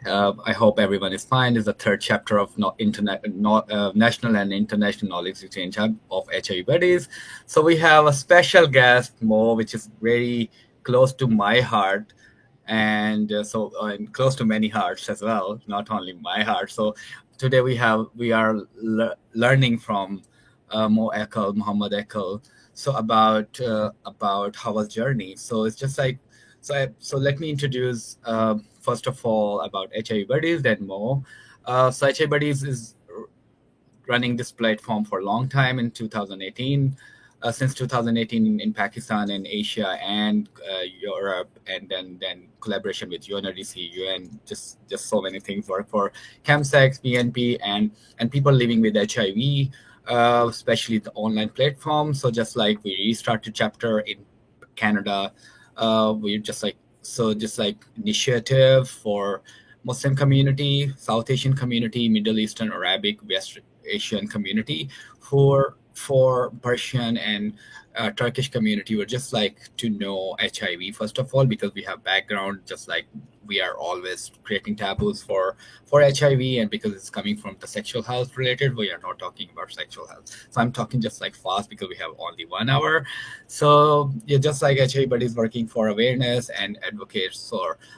I hope everyone is fine. It's the third chapter of National and International Knowledge Exchange Hub of HIV Buddies. So we have a special guest, Moe, which is very close to my heart, and and close to many hearts as well, not only my heart. So today we are learning from Moe Akel, Muhammad Akel, so about Hawa's journey. So it's just like so let me introduce first of all about HIV Buddies, then Mo. So HIV Buddies is running this platform for a long time in 2018. Since 2018 in Pakistan and Asia and Europe, and then collaboration with UNODC, UN, just so many things work for chemsex, PNP, and people living with HIV, especially the online platform. So just like we restarted chapter in Canada, we're just like initiative for Muslim community, South Asian community, Middle Eastern, Arabic, West Asian community, for Persian and Turkish community. Would just like to know HIV first of all, because we have background, just like we are always creating taboos for HIV, and because it's coming from the sexual health related, we are not talking about sexual health. So I'm talking just like fast because we have only 1 hour. So yeah, just like HIV Buddies working for awareness and advocates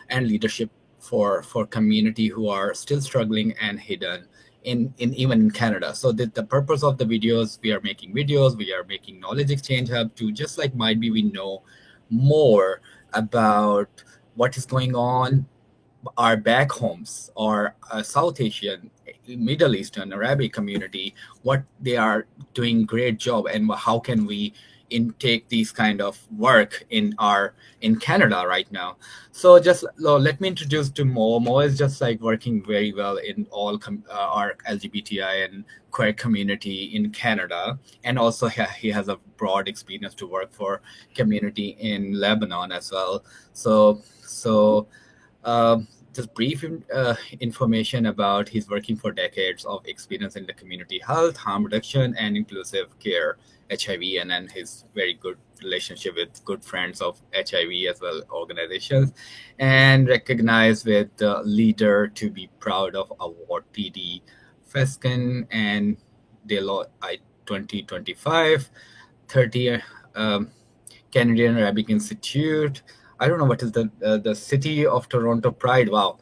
and leadership for community who are still struggling and hidden in even in Canada. So the purpose of the videos, we are making knowledge exchange hub to just like might be we know more about what is going on our back homes or South Asian, Middle Eastern, Arabic community, what they are doing great job, and how can we intake these kind of work in Canada right now. So just let me introduce to Mo. Mo is just like working very well in all our LGBTI and queer community in Canada, and also he has a broad experience to work for community in Lebanon as well. So just brief information about his working for decades of experience in the community health, harm reduction, and inclusive care, HIV, and then his very good relationship with good friends of HIV as well organizations, and recognized with the leader to be proud of award TD Feskin and Deloitte 2025 30 Canadian Arabic Institute. I don't know what is the City of Toronto Pride. Wow,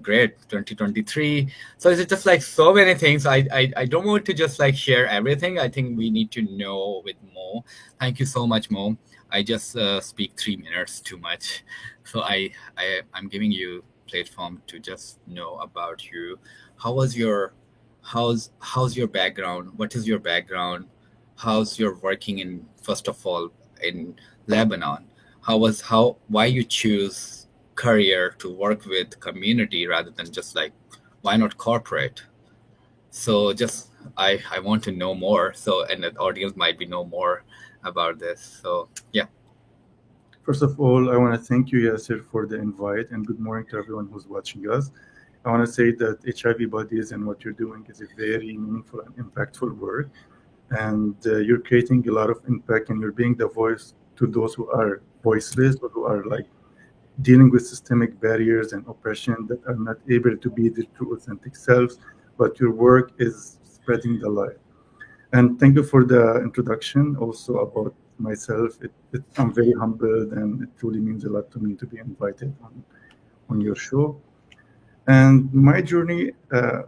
great 2023. So it's just like so many things. I don't want to just like share everything. I think we need to know with Mo. Thank you so much, Mo. I just speak 3 minutes too much, so I'm giving you platform to just know about you. How's your background? What is your background? How's your working in first of all in Lebanon? Why you choose career to work with community rather than just like why not corporate? So just I want to know more, so and the audience might be know more about this. So yeah. First of all, I want to thank you, Yasir, for the invite, and good morning to everyone who's watching us. I want to say that HIV Buddies and what you're doing is a very meaningful and impactful work, and you're creating a lot of impact, and you're being the voice to those who are voiceless or who are like dealing with systemic barriers and oppression that are not able to be their true authentic selves, but your work is spreading the light. And thank you for the introduction also about myself. I'm very humbled, and it truly means a lot to me to be invited on your show. And my journey,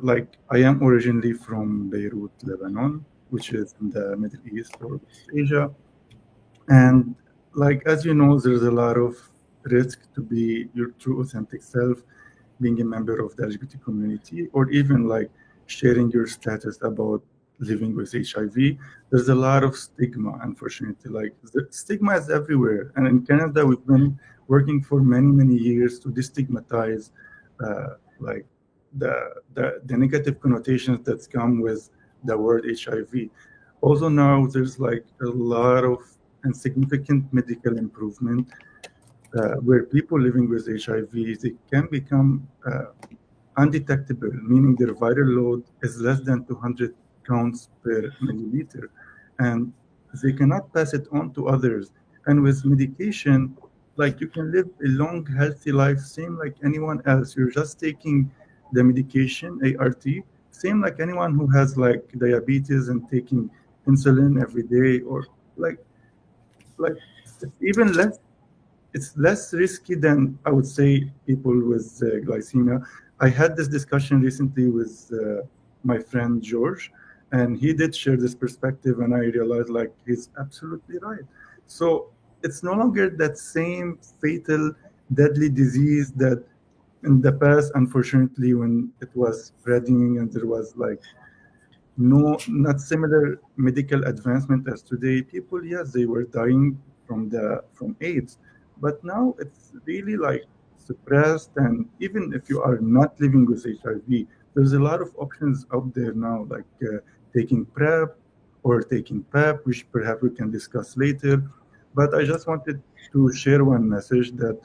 like I am originally from Beirut, Lebanon, which is in the Middle East or West Asia. And like, as you know, there's a lot of risk to be your true authentic self, being a member of the LGBT community, or even like sharing your status about living with HIV. There's a lot of stigma, unfortunately. Like the stigma is everywhere. And in Canada, we've been working for many, many years to destigmatize like the negative connotations that come with the word HIV. Also now there's like a lot of and significant medical improvement where people living with HIV, they can become undetectable, meaning their viral load is less than 200 counts per milliliter, and they cannot pass it on to others. And with medication, like you can live a long, healthy life, same like anyone else. You're just taking the medication, ART, same like anyone who has like diabetes and taking insulin every day, or like like it's even less, it's less risky than I would say people with glycemia. I had this discussion recently with my friend George, and he did share this perspective, and I realized like he's absolutely right. So it's no longer that same fatal, deadly disease that in the past, unfortunately, when it was spreading and there was like no, not similar medical advancement as today. People, yes, they were dying from AIDS, but now it's really like suppressed. And even if you are not living with HIV, there's a lot of options out there now, like taking PrEP or taking PEP, which perhaps we can discuss later. But I just wanted to share one message that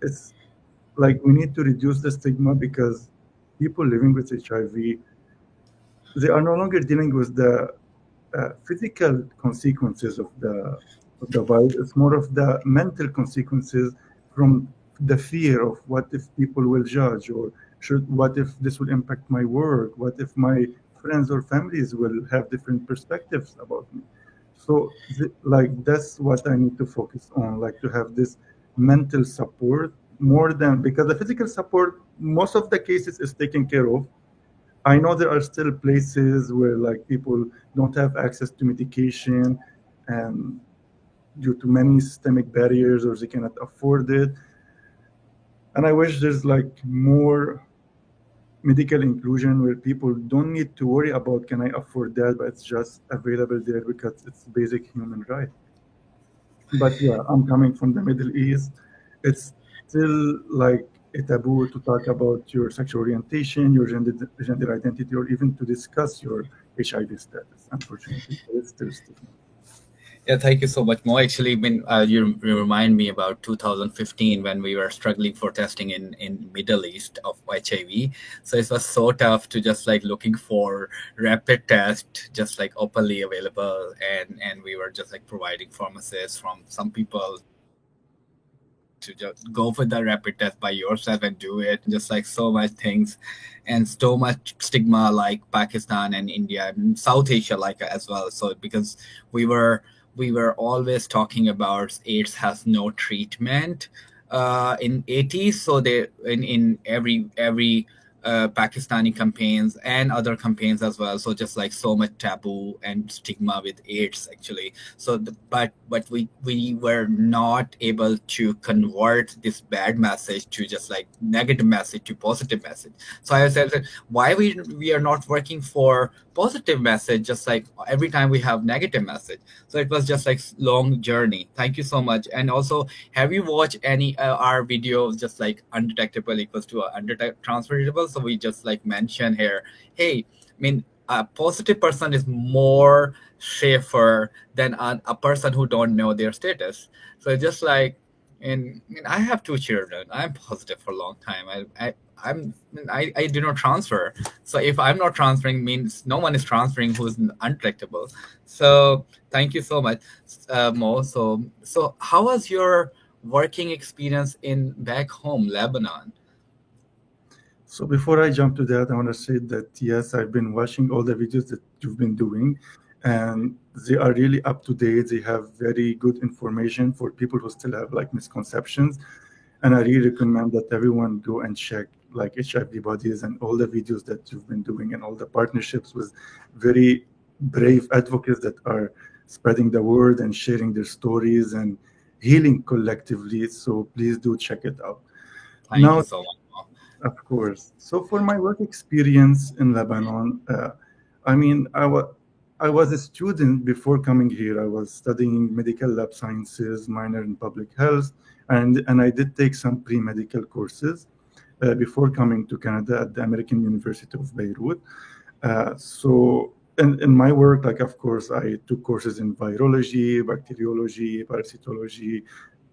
it's like we need to reduce the stigma, because people living with HIV, they are no longer dealing with the physical consequences of the virus. It's more of the mental consequences from the fear of what if people will judge, or should what if this will impact my work, what if my friends or families will have different perspectives about me. So like that's what I need to focus on, like to have this mental support more than, because the physical support most of the cases is taken care of. I know there are still places where like people don't have access to medication, and due to many systemic barriers, or they cannot afford it. And I wish there's like more medical inclusion where people don't need to worry about can I afford that, but it's just available there because it's basic human right. But yeah, I'm coming from the Middle East. It's still like a taboo to talk about your sexual orientation, your gender identity, or even to discuss your HIV status. Unfortunately, it's still stigma. Yeah, thank you so much, Mo. Actually, you remind me about 2015 when we were struggling for testing in Middle East of HIV. So it was so tough to just like looking for rapid test, just like openly available, and we were just like providing pharmacists from some people to just go for the rapid test by yourself and do it. Just like so much things, and so much stigma like Pakistan and India and South Asia like as well. So because we were we were always talking about AIDS has no treatment in 80s. So they in every Pakistani campaigns and other campaigns as well. So just like so much taboo and stigma with AIDS actually. So but we were not able to convert this bad message to just like negative message to positive message. So I said that why we are not working for positive message, just like every time we have negative message. So it was just like long journey. Thank you so much. And also, have you watched any our videos just like undetectable equals to transferable? So we just like mention here, hey, I mean, a positive person is more safer than a person who don't know their status. So just like, and I have two children. I'm positive for a long time. I do not transfer. So if I'm not transferring, means no one is transferring who's undetectable. So thank you so much, Mo. So how was your working experience in back home, Lebanon? So before I jump to that, I want to say that yes, I've been watching all the videos that you've been doing, and they are really up to date. They have very good information for people who still have like misconceptions. And I really recommend that everyone go and check like HIV Buddies and all the videos that you've been doing, and all the partnerships with very brave advocates that are spreading the word and sharing their stories and healing collectively. So please do check it out. Thank you Now, so much, Mo. of course. So for my work experience in Lebanon, I mean, I was a student before coming here. I was studying medical lab sciences, minor in public health, and I did take some pre-medical courses before coming to Canada at the American University of Beirut. So in my work, like of course, I took courses in virology, bacteriology, parasitology,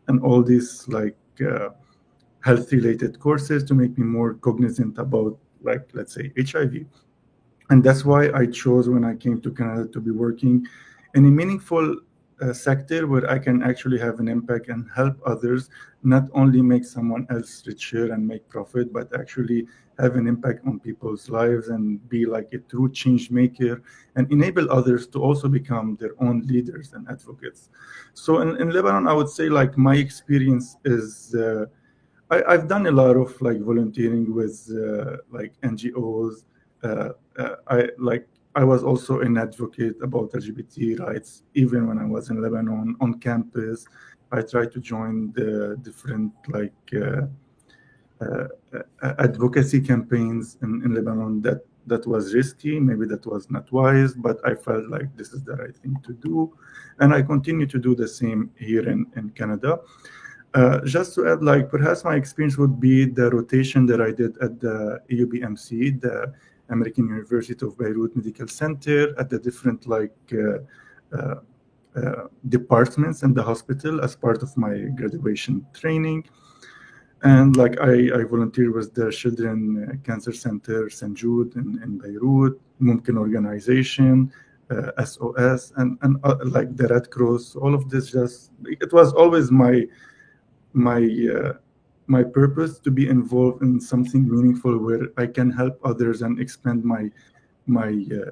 and all these like health related courses to make me more cognizant about, like, let's say, HIV. And that's why I chose when I came to Canada to be working in a meaningful sector where I can actually have an impact and help others, not only make someone else richer and make profit, but actually have an impact on people's lives and be like a true change maker and enable others to also become their own leaders and advocates. So in Lebanon, I would say like my experience is I've done a lot of like volunteering with like NGOs. I was also an advocate about LGBT rights even when I was in Lebanon on campus. I tried to join the different uh, advocacy campaigns in Lebanon. That was risky, maybe that was not wise, but I felt like this is the right thing to do, and I continue to do the same here in Canada. Just to add, like perhaps my experience would be the rotation that I did at the AUBMC, the American University of Beirut Medical Center, at the different departments in the hospital as part of my graduation training. And like I volunteer with the Children Cancer Center, St. Jude in Beirut, Mumkin Organization, SOS, and like the Red Cross. All of this just it was always my my purpose to be involved in something meaningful where I can help others and expand my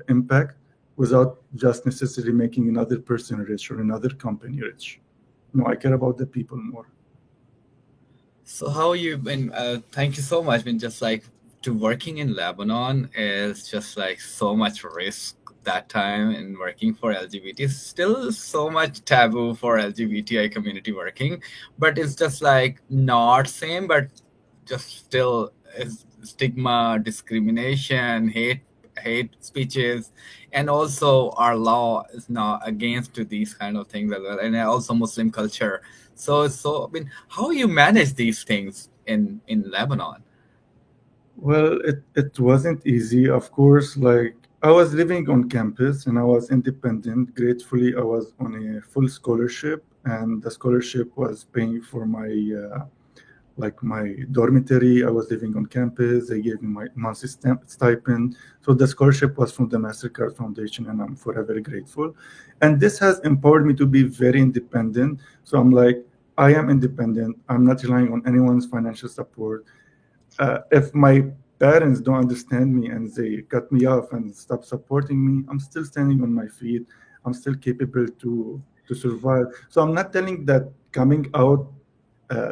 impact without just necessarily making another person rich or another company rich. No, I care about the people more. So how you been? Thank you so much. Been just like to working in Lebanon is just like so much risk that time in working for LGBT. Still so much taboo for LGBTI community working, but it's just like not same, but just still is stigma, discrimination, hate speeches, and also our law is now against to these kind of things as well, and also Muslim culture. So I mean, how you manage these things in Lebanon? Well, it wasn't easy, of course. Like I was living on campus and I was independent. Gratefully, I was on a full scholarship, and the scholarship was paying for my dormitory. I was living on campus. They gave me my monthly stipend. So the scholarship was from the Mastercard Foundation, and I'm forever grateful. And this has empowered me to be very independent. So I'm like, I am independent. I'm not relying on anyone's financial support. If my parents don't understand me and they cut me off and stop supporting me, I'm still standing on my feet. I'm still capable to survive. So I'm not telling that coming out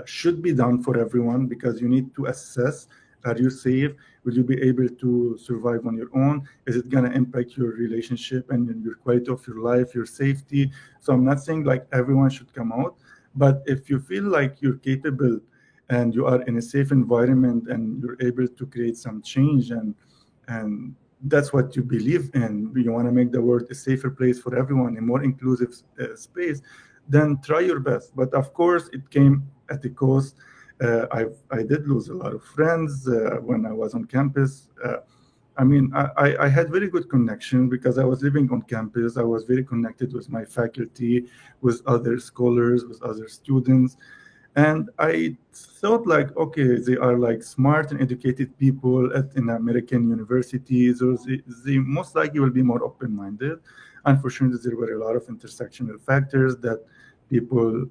should be done for everyone, because you need to assess: are you safe? Will you be able to survive on your own? Is it going to impact your relationship and your quality of your life, your safety? So I'm not saying like everyone should come out, but if you feel like you're capable and you are in a safe environment and you're able to create some change, and that's what you believe in, you want to make the world a safer place for everyone, a more inclusive space, then try your best. But of course, it came at a cost. I did lose a lot of friends when I was on campus. I mean, I had very good connection because I was living on campus. I was very connected with my faculty, with other scholars, with other students. And I thought like, okay, they are like smart and educated people in American universities, or they most likely will be more open-minded. Unfortunately, there were a lot of intersectional factors that people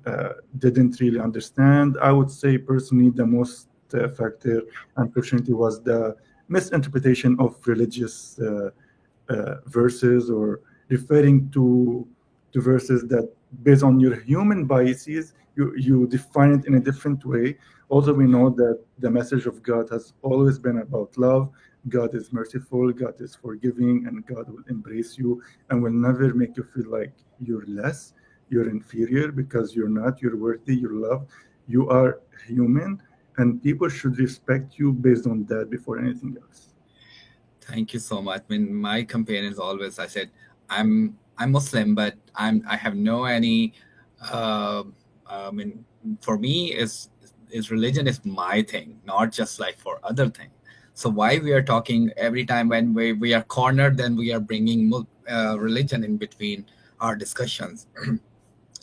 didn't really understand. I would say personally, the most factor, unfortunately, was the misinterpretation of religious verses, or referring to verses that, based on your human biases, you define it in a different way. Also, we know that the message of God has always been about love. God is merciful, God is forgiving, and God will embrace you and will never make you feel like you're less, you're inferior, because you're not. You're worthy, you're loved, you are human, and people should respect you based on that before anything else. Thank you so much. I mean, my companions always, I said, I'm Muslim, but I have no any. Uh, I mean, for me, is religion is my thing, not just like for other thing. So why we are talking every time when we are cornered, then we are bringing religion in between our discussions.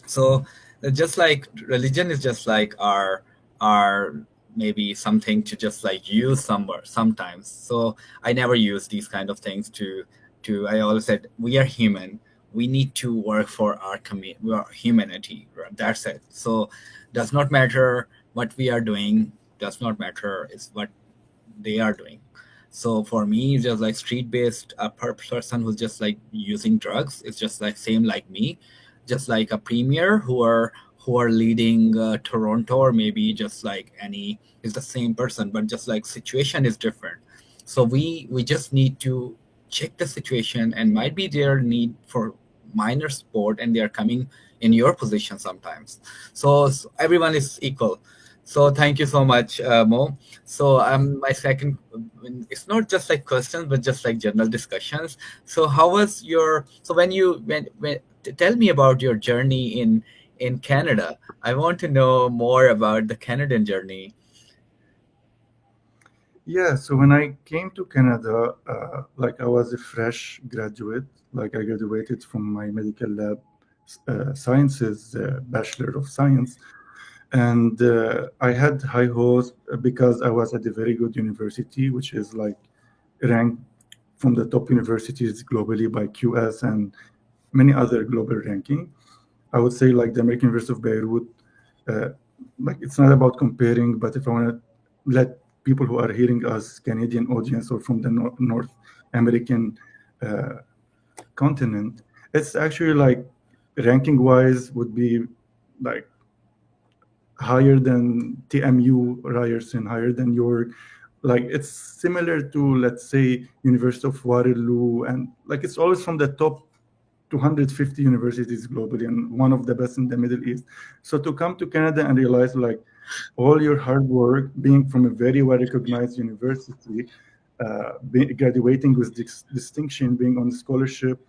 So just like religion is just like our maybe something to just like use somewhere sometimes. So I never use these kind of things to I always said we are human. we need to work for our our humanity. Right? That's it. So does not matter what we are doing. Does not matter. It's what they are doing. So for me, just like street based person who's just like using drugs, it's just like same like me, just like a premier who are leading Toronto, or maybe just like any is the same person, but just like situation is different. So we just need to check the situation, and might be their need for minor support, and they are coming in your position sometimes. So everyone is equal. So thank you so much, Mo. So my second, it's not just like questions, but just like general discussions. So how was your? So when tell me about your journey in Canada. I want to know more about the Canadian journey. Yeah, so when I came to Canada, like I was a fresh graduate, like I graduated from my medical lab sciences, Bachelor of Science, and I had high hopes because I was at a very good university, which is like ranked from the top universities globally by QS and many other global ranking. I would say like the American University of Beirut, uh, like it's not about comparing, but if I want to let people who are hearing us, Canadian audience or from the North American uh, continent, it's actually like ranking wise would be like higher than TMU, Ryerson, higher than York. Like it's similar to, let's say, University of Waterloo, and like it's always from the top 250 universities globally and one of the best in the Middle East. So to come to Canada and realize like all your hard work, being from a very well recognized university, graduating with distinction, being on scholarship,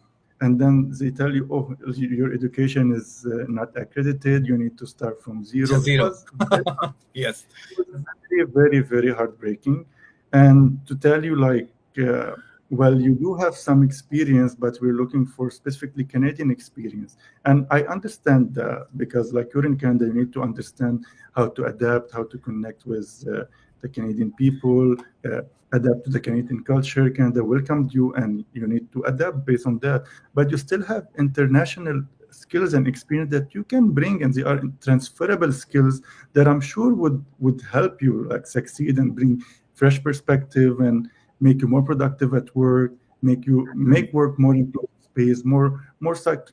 and then they tell you, oh, your education is not accredited, you need to start from zero. Just zero. Yes. It was very, very, very heartbreaking. And to tell you, like, well, you do have some experience, but we're looking for specifically Canadian experience. And I understand that because, like, you're in Canada, you need to understand how to adapt, how to connect with the Canadian people, adapt to the Canadian culture. Canada welcomed you, and you need to adapt based on that. But you still have international skills and experience that you can bring, and they are transferable skills that I'm sure would help you like succeed and bring fresh perspective and make you more productive at work, make work more inclusive space, more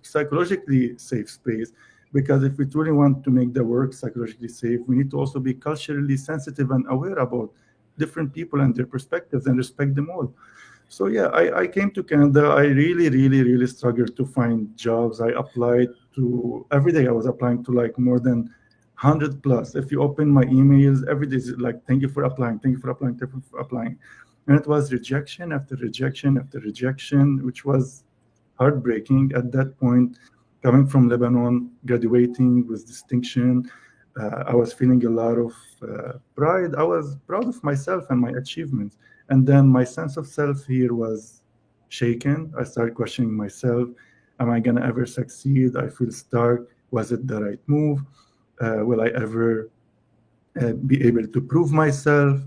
psychologically safe space. Because if we truly want to make the work psychologically safe, we need to also be culturally sensitive and aware about different people and their perspectives and respect them all. So yeah, I came to Canada. I really, really, really struggled to find jobs. I applied to every day. I was applying to like more than 100 plus. If you open my emails, every day is like, thank you for applying, thank you for applying, thank you for applying. And it was rejection after rejection after rejection, which was heartbreaking at that point. Coming from Lebanon, graduating with distinction, I was feeling a lot of pride. I was proud of myself and my achievements. And then my sense of self here was shaken. I started questioning myself. Am I going to ever succeed? I feel stuck. Was it the right move? Will I ever be able to prove myself?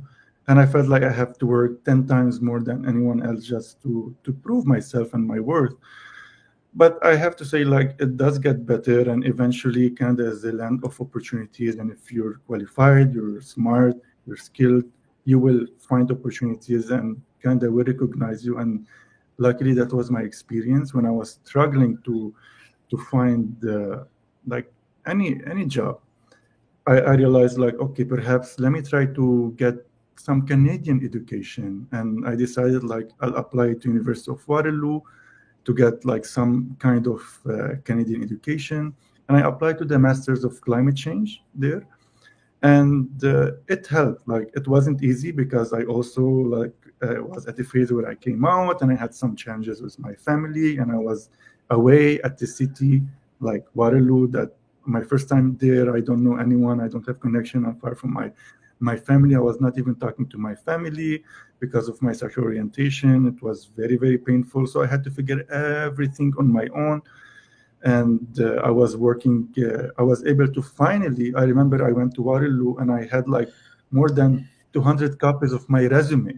And I felt like I have to work 10 times more than anyone else just to prove myself and my worth. But I have to say, like, it does get better, and eventually Canada is a land of opportunities. And if you're qualified, you're smart, you're skilled, you will find opportunities, and Canada will recognize you. And luckily, that was my experience when I was struggling to find like any job. I realized like, okay, perhaps let me try to get some Canadian education, and I decided like I'll apply to University of Waterloo to get like some kind of Canadian education. And I applied to the Masters of Climate Change there. And it helped. Like it wasn't easy because I also like was at the phase where I came out and I had some challenges with my family and I was away at the city like Waterloo that my first time there. I don't know anyone. I don't have connection apart from my family. I was not even talking to my family because of my sexual orientation. It was very, very painful. So I had to figure everything on my own. And I was working, I was able to finally, I remember I went to Waterloo and I had like more than 200 copies of my resume,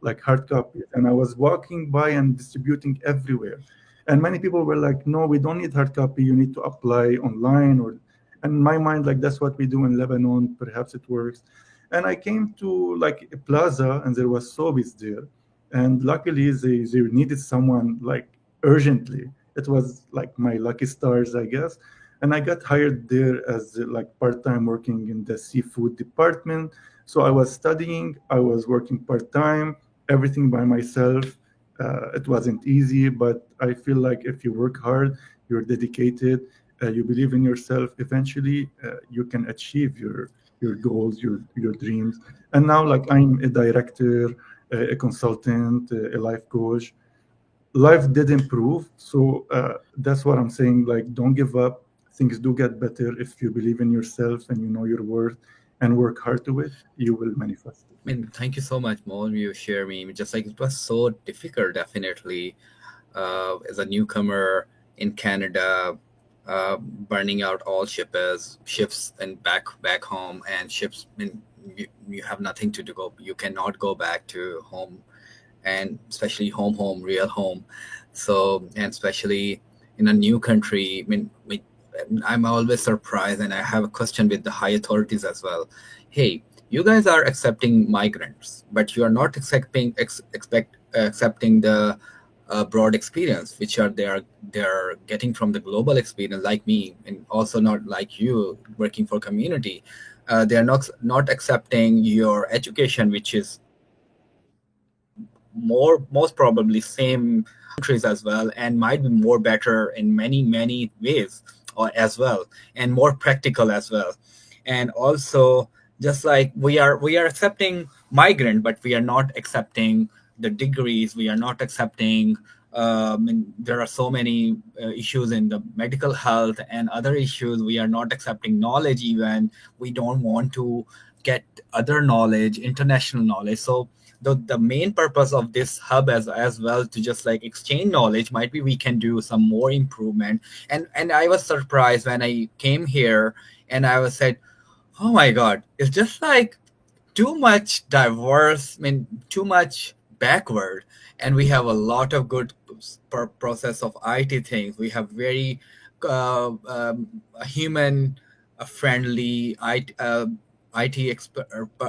like hard copies. And I was walking by and distributing everywhere. And many people were like, no, we don't need hard copy. You need to apply online. Or, and in my mind, like, that's what we do in Lebanon. Perhaps it works. And I came to like a plaza, and there was Sobeys there. And luckily, they needed someone like urgently. It was like my lucky stars, I guess. And I got hired there as like part-time, working in the seafood department. So I was studying, I was working part-time, everything by myself. It wasn't easy, but I feel like if you work hard, you're dedicated, you believe in yourself, eventually you can achieve your goals, your dreams. And now, like, I'm a director, a consultant, a life coach. Life did improve, so that's what I'm saying. Like, don't give up. Things do get better if you believe in yourself and you know your worth and work hard to it. You will manifest it. I mean, thank you so much, Mo. You share me. Just like it was so difficult, definitely, as a newcomer in Canada, burning out all ships and back home, and ships. I mean, you have nothing to do. You cannot go back to home, and especially home, real home. So, and especially in a new country. I mean, I'm always surprised, and I have a question with the high authorities as well. Hey, you guys are accepting migrants, but you are not accepting the broad experience, which are they are getting from the global experience, like me, and also not like you working for community. They are not accepting your education, which is most probably same countries as well, and might be more better in many ways, or as well, and more practical as well. And also, just like we are accepting migrant, but we are not accepting the degrees, we are not accepting and there are so many issues in the medical health and other issues. We are not accepting knowledge, even we don't want to get other knowledge, international knowledge. So the main purpose of this hub as well, to just like exchange knowledge, might be we can do some more improvement. And I was surprised when I came here, and I was said, oh my god, it's just like too much diverse, I mean, too much backward. And we have a lot of good process of IT things. We have very human friendly IT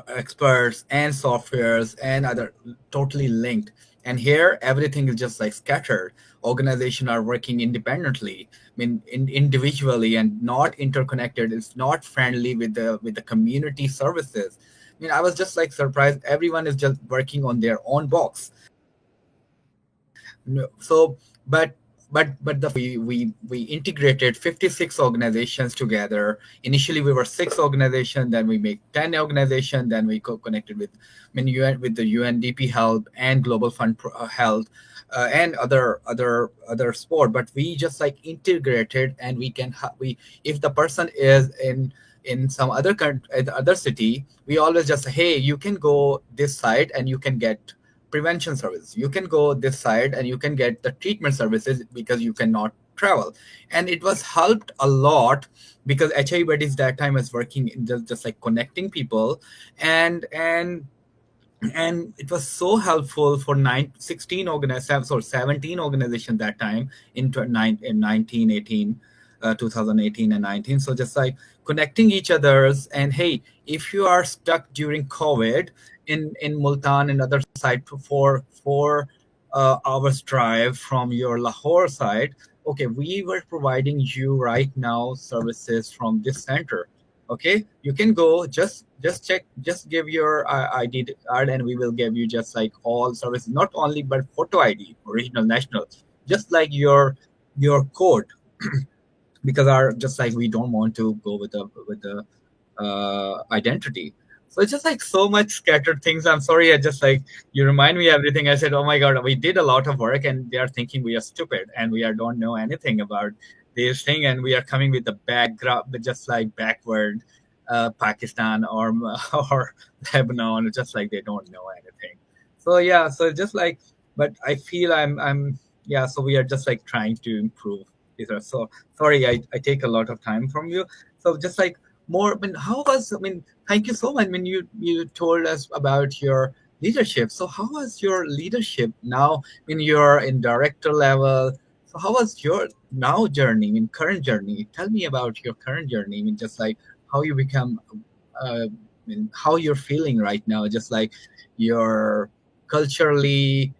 experts and softwares and other totally linked. And here, everything is just like scattered. Organizations are working independently, I mean, individually and not interconnected. It's not friendly with the community services. I mean, I was just like surprised. Everyone is just working on their own box. No, so, but the we integrated 56 organizations together. Initially, we were 6 organizations. Then we make 10 organizations. Then we connected with, I mean, UN, with the UNDP Health and Global Fund Health, and other sport. But we just like integrated, and we can we if the person is in some other country, other city, we always just say, hey, you can go this side and you can get prevention services. You can go this side and you can get the treatment services because you cannot travel. And it was helped a lot because HIV Buddies that time was working in just like connecting people, and it was so helpful for 16 organizations or 17 organizations that time in 1918, 2018 and 19. So just like connecting each others, and hey, if you are stuck during COVID in Multan and other side for 4 hours drive from your Lahore side, okay, we were providing you right now services from this center. Okay, you can go, just check, just give your ID card, and we will give you just like all services, not only but photo ID, original national, just like your code. Because our just like we don't want to go with the identity. So it's just like so much scattered things. I'm sorry, I just like you remind me everything. I said, oh my god, we did a lot of work, and they are thinking we are stupid and we are don't know anything about this thing, and we are coming with the background, just like backward Pakistan or or Lebanon, just like they don't know anything. So yeah, so just like, but I feel I'm yeah. So we are just like trying to improve. So sorry, I take a lot of time from you. So just like more, I mean, how was, I mean, thank you so much. I mean, you told us about your leadership. So how was your leadership now? I mean, you're in director level. So how was your now journey, I mean, current journey? Tell me about your current journey. I mean, just like how you become, I mean, how you're feeling right now, just like you're culturally.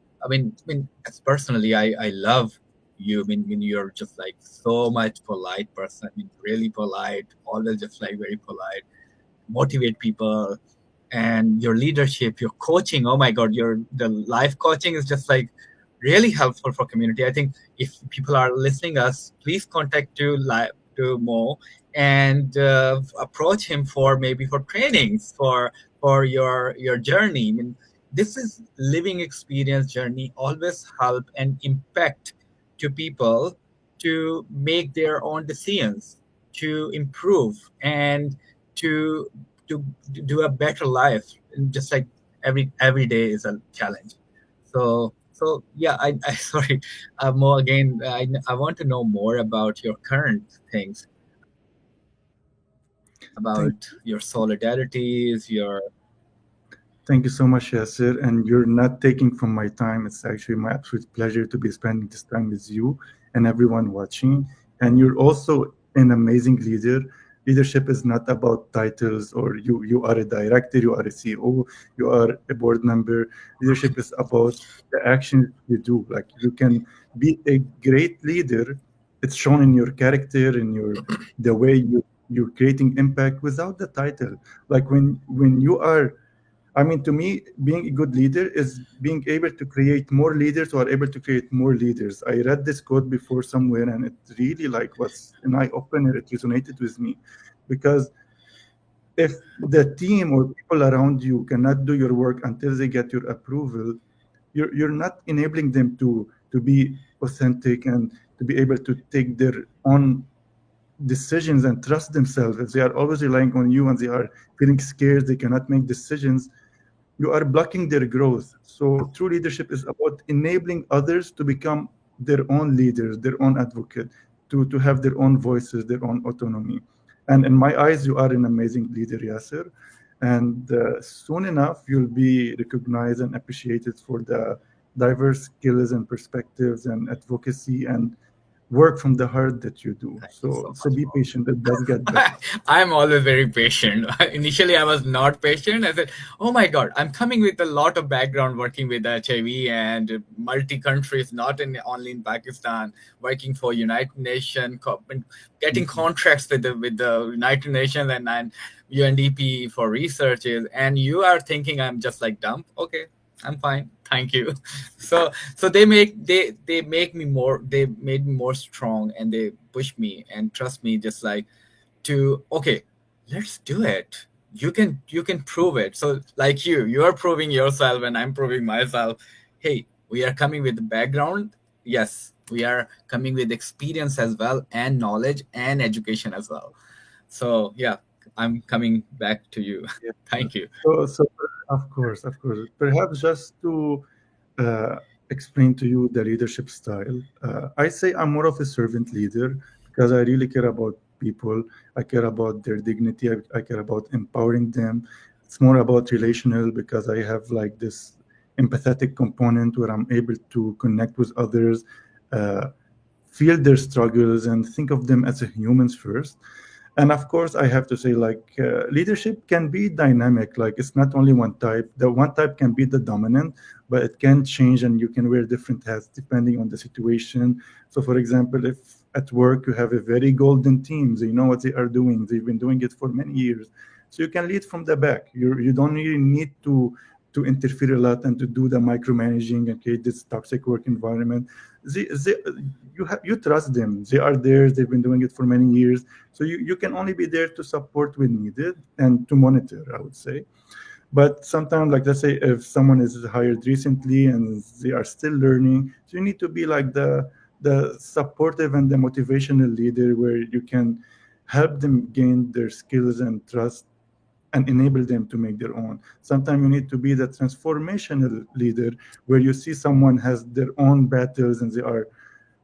As personally, I love you. I mean, you're just like so much polite person. I mean, really polite, always just like very polite, motivate people, and your leadership, your coaching. Oh my God, your the life coaching is just like really helpful for community. I think if people are listening us, please contact to Mo and approach him for maybe for trainings for your journey. I mean, this is living experience journey always help and impact to people to make their own decisions, to improve, and to to do a better life. And just like every day is a challenge. So yeah, I sorry, more again. I want to know more about your current things, Thank about your solidarities, your Thank you so much, Yasir. And you're not taking from my time. It's actually my absolute pleasure to be spending this time with you and everyone watching. And you're also an amazing leader. Leadership is not about titles or you are a director, you are a CEO, you are a board member. Leadership is about the actions you do. Like you can be a great leader. It's shown in your character, in your the way you're creating impact without the title. Like when you are to me, being a good leader is being able to create more leaders who are able to create more leaders. I read this quote before somewhere, and it really like was an eye opener. It resonated with me, because if the team or people around you cannot do your work until they get your approval, you're not enabling them to be authentic and to be able to take their own decisions and trust themselves. If they are always relying on you and they are feeling scared, they cannot make decisions, you are blocking their growth. So true leadership is about enabling others to become their own leaders, their own advocate, to have their own voices, their own autonomy. And in my eyes, you are an amazing leader, Yasser. And soon enough, you'll be recognized and appreciated for the diverse skills and perspectives and advocacy and work from the heart that you do. thank you So so so much, be Mo. patient. It does get better. I'm always very patient. Initially, I was not patient. I said, "Oh my God, I'm coming with a lot of background working with HIV and multi countries, not in only in Pakistan, working for United Nations, getting Mhm. contracts with the United Nations and UNDP for researches." And you are thinking I'm just like dumb. Okay, I'm fine. Thank you. So they made me more strong, and they push me and trust me, just like to okay, let's do it. You can prove it. So like you are proving yourself and I'm proving myself. Hey, we are coming with the background. Yes, we are coming with experience as well, and knowledge and education as well. So yeah, I'm coming back to you. Yeah. Thank you. So of course. Perhaps just to uh, explain to you the leadership style, I say I'm more of a servant leader because I really care about people. I care about their dignity. I care about empowering them. It's more about relational because I have like this empathetic component where I'm able to connect with others, uh, feel their struggles, and think of them as a humans first. And of course, I have to say, like, leadership can be dynamic. Like, it's not only one type. The one type can be the dominant, but it can change and you can wear different hats depending on the situation. So, for example, if at work you have a very golden team, they know what they are doing, they've been doing it for many years. So you can lead from the back. You don't really need to interfere a lot and to do the micromanaging and create this toxic work environment. They, you trust them. They are there. They've been doing it for many years, so you can only be there to support when needed and to monitor, I would say. But sometimes, like let's say if someone is hired recently and they are still learning, so you need to be like the supportive and the motivational leader where you can help them gain their skills and trust and enable them to make their own. Sometimes you need to be the transformational leader where you see someone has their own battles and they are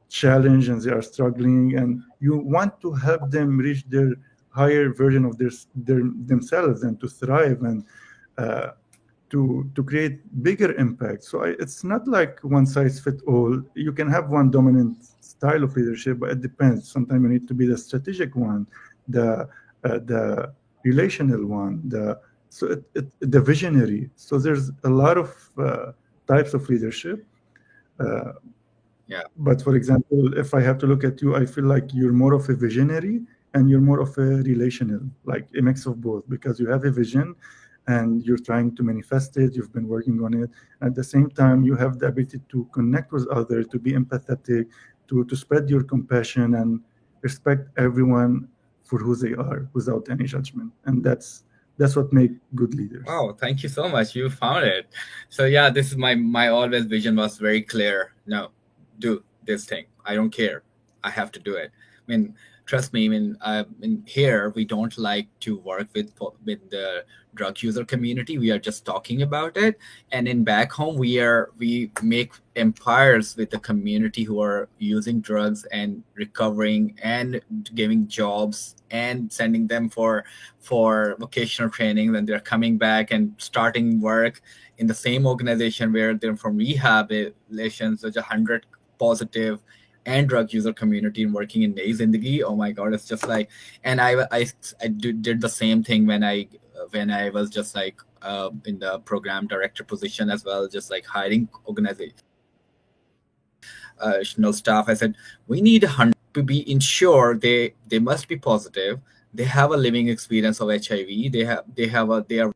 challenged and they are struggling, and you want to help them reach their higher version of their themselves and to thrive and uh, to create bigger impact. So it's not like one size fit all. You can have one dominant style of leadership, but it depends. Sometimes you need to be the strategic one, the relational one, the visionary. So there's a lot of types of leadership. Yeah. But for example, if I have to look at you, I feel like you're more of a visionary and you're more of a relational, like a mix of both, because you have a vision and you're trying to manifest it, you've been working on it. At the same time, you have the ability to connect with others, to be empathetic, to spread your compassion and respect everyone for who they are without any judgment. And that's what makes good leaders. Wow, thank you so much. You found it. So yeah, this is my always vision was very clear. No, do this thing. I don't care. I have to do it. I mean, trust me. I mean, here we don't like to work with the drug user community. We are just talking about it, and in back home we make empires with the community who are using drugs and recovering and giving jobs and sending them for vocational training. Then they're coming back and starting work in the same organization where they're from rehabilitation, such 100 positive and drug user community and working in Nayi Zindagi. Oh my God, it's just like, and I did the same thing when I was just like in the program director position as well, just like hiring organizational staff. I said, we need 100 to be ensured they must be positive. They have a living experience of HIV. They are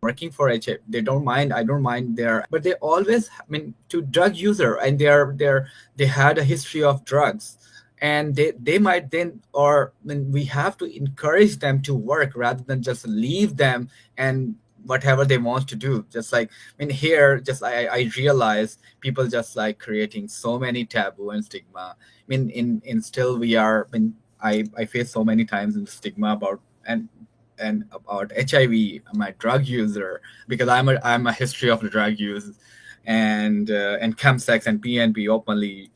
working for HIV. They don't mind. I don't mind but they always, I mean, to drug user, and they had a history of drugs, and they might then, or I mean, we have to encourage them to work rather than just leave them and whatever they want to do. Just like, I mean, here, just I realize people just like creating so many taboo and stigma. I mean, in still we are, I mean, I face so many times in the stigma about and about HIV, I'm a drug user, because I'm a history of the drug use, and chemsex and PNP openly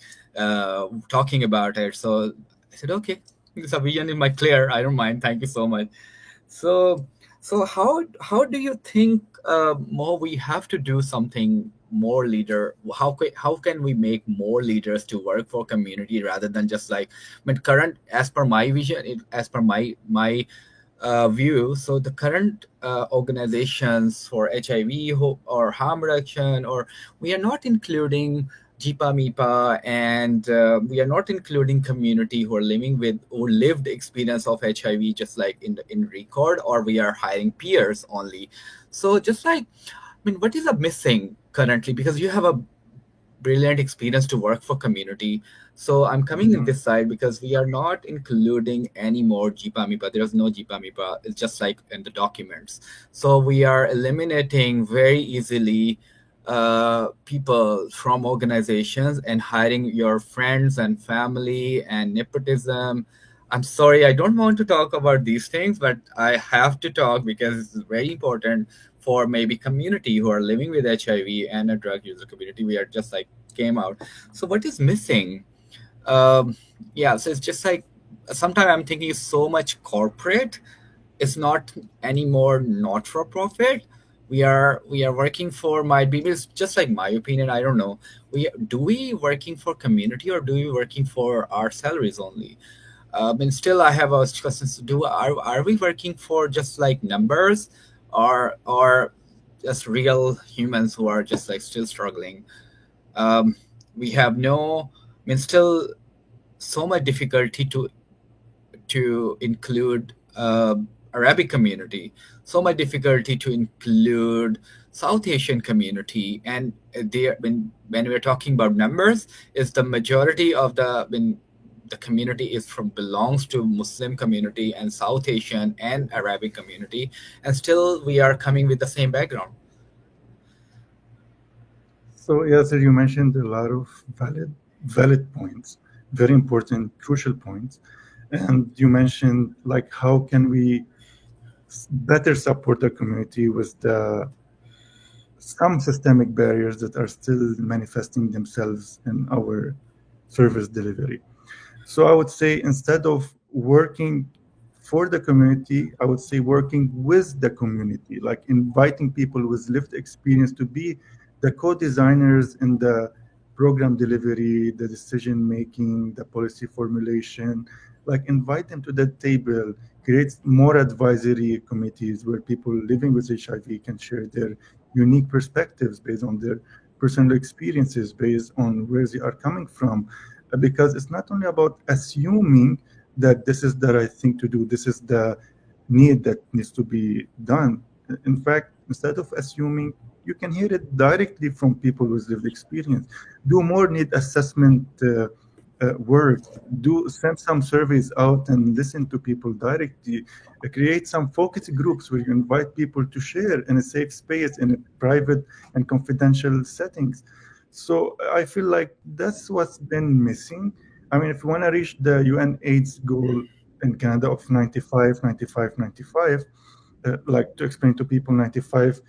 talking about it. So I said, okay, this vision is my clear. I don't mind. Thank you so much. So how do you think more we have to do something more leader? How can we make more leaders to work for community rather than just like, I mean, current, as per my vision, as per my view. So the current organizations for HIV or harm reduction, or we are not including JIPA MIPA, and we are not including community who are living with or lived experience of HIV, just like in record, or we are hiring peers only. So just like, I mean, what is missing currently? Because you have a brilliant experience to work for community. So I'm coming in this side because we are not including any more JIPA MIPA. There's no JIPA MIPA. It's just like in the documents. So we are eliminating very easily people from organizations and hiring your friends and family and nepotism. I'm sorry, I don't want to talk about these things, but I have to talk because it's very important for maybe community who are living with HIV and a drug user community. We are just like came out. So what is missing? Yeah, so it's just like sometimes I'm thinking it's so much corporate. It's not anymore not for profit. We are working for, might be, it's just like my opinion, I don't know. We working for community, or do we working for our salaries only? And still I have a question. Are we working for just like numbers, or just real humans who are just like still struggling? We have no, I mean, still so much difficulty to include Arabic community, so much difficulty to include South Asian community, and when we're talking about numbers, is the majority of the community is belongs to Muslim community and South Asian and Arabic community, and still we are coming with the same background. So Yasir, you mentioned a lot of valid points, very important, crucial points, and you mentioned like how can we better support the community with some systemic barriers that are still manifesting themselves in our service delivery. So I would say, instead of working for the community, I would say working with the community, like inviting people with lived experience to be the co-designers in the program delivery, the decision making, the policy formulation, like invite them to the table, create more advisory committees where people living with HIV can share their unique perspectives based on their personal experiences, based on where they are coming from. Because it's not only about assuming that this is the right thing to do, this is the need that needs to be done. In fact, instead of assuming, you can hear it directly from people with lived experience. Do more need assessment work. Do send some surveys out and listen to people directly. Create some focus groups where you invite people to share in a safe space, in a private and confidential settings. So I feel like that's what's been missing. I mean, if you want to reach the UN AIDS goal in Canada of 95, 95, 95, like to explain to people, 95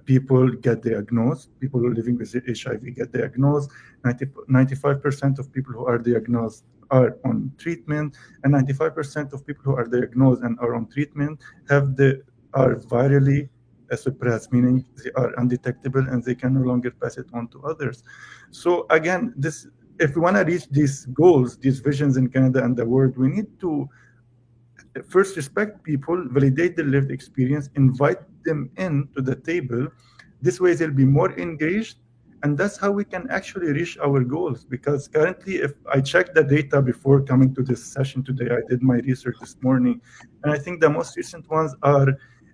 people get diagnosed, people living with HIV get diagnosed, 95% of people who are diagnosed are on treatment, and 95% of people who are diagnosed and are on treatment are virally suppressed, meaning they are undetectable and they can no longer pass it on to others. So again, this, if we want to reach these goals, these visions in Canada and the world, we need to first respect people, validate their lived experience, invite them in to the table. This way they'll be more engaged, and that's how we can actually reach our goals. Because currently, if I checked the data before coming to this session today, I did my research this morning, and I think the most recent ones are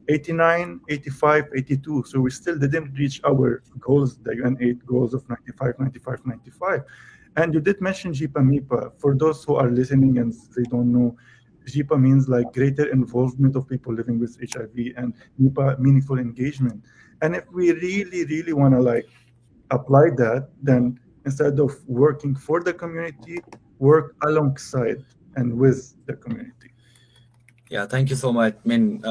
89, 85, 82. So we still didn't reach our goals, the UN8 goals of 95, 95, 95. And you did mention JIPA-MIPA. For those who are listening and they don't know, JIPA means like greater involvement of people living with HIV, and MIPA, meaningful engagement. And if we really, really want to like apply that, then instead of working for the community, work alongside and with the community. Yeah, thank you so much. I mean,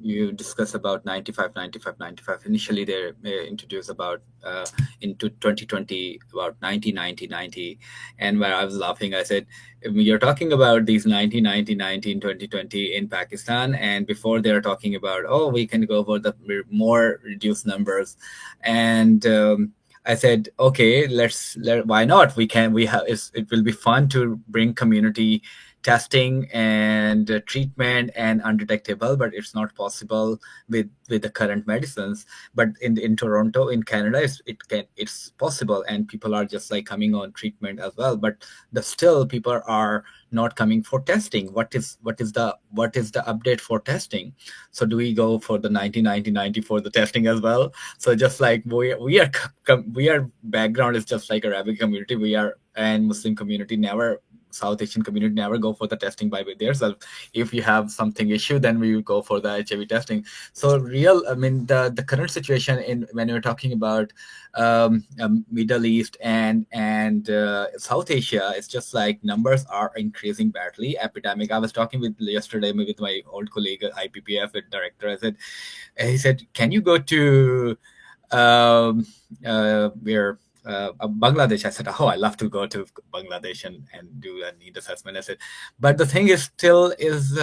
you discussed about 95, 95, 95. Initially, they introduced about into 2020 about 90, 90, 90. And where I was laughing, I said, you're talking about these 90, 90, 90 in 2020 in Pakistan. And before they're talking about, oh, we can go for the more reduced numbers. And I said, okay, why not? It will be fun to bring community testing and treatment and undetectable, but it's not possible with the current medicines. But in Toronto, in Canada, it's possible, and people are just like coming on treatment as well. But still people are not coming for testing. What is the update for testing? So do we go for the 90, 90, 90 for the testing as well? So just like we are background is just like Arabic community, and Muslim community never, South Asian community never go for the testing by themselves. If you have something issue, then we will go for the HIV testing. So the current situation when you're talking about Middle East and South Asia, it's just like numbers are increasing badly. Epidemic. I was talking yesterday with my old colleague, IPPF director. He said, can you go to where Bangladesh? I said, oh, I love to go to Bangladesh and do a need assessment. I said, but the thing is still is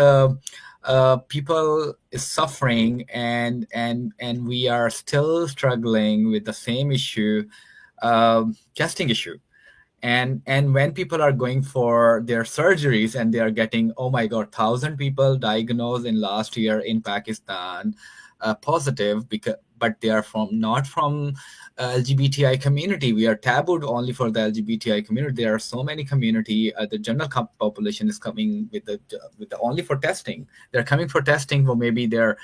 people is suffering, and we are still struggling with the same issue, testing issue. And when people are going for their surgeries and they are getting, oh my God, 1,000 people diagnosed in last year in Pakistan positive, but they are not from LGBTI community. We are tabooed only for the LGBTI community. There are so many community. The general population is coming with the only for testing. They're coming for testing, or maybe they're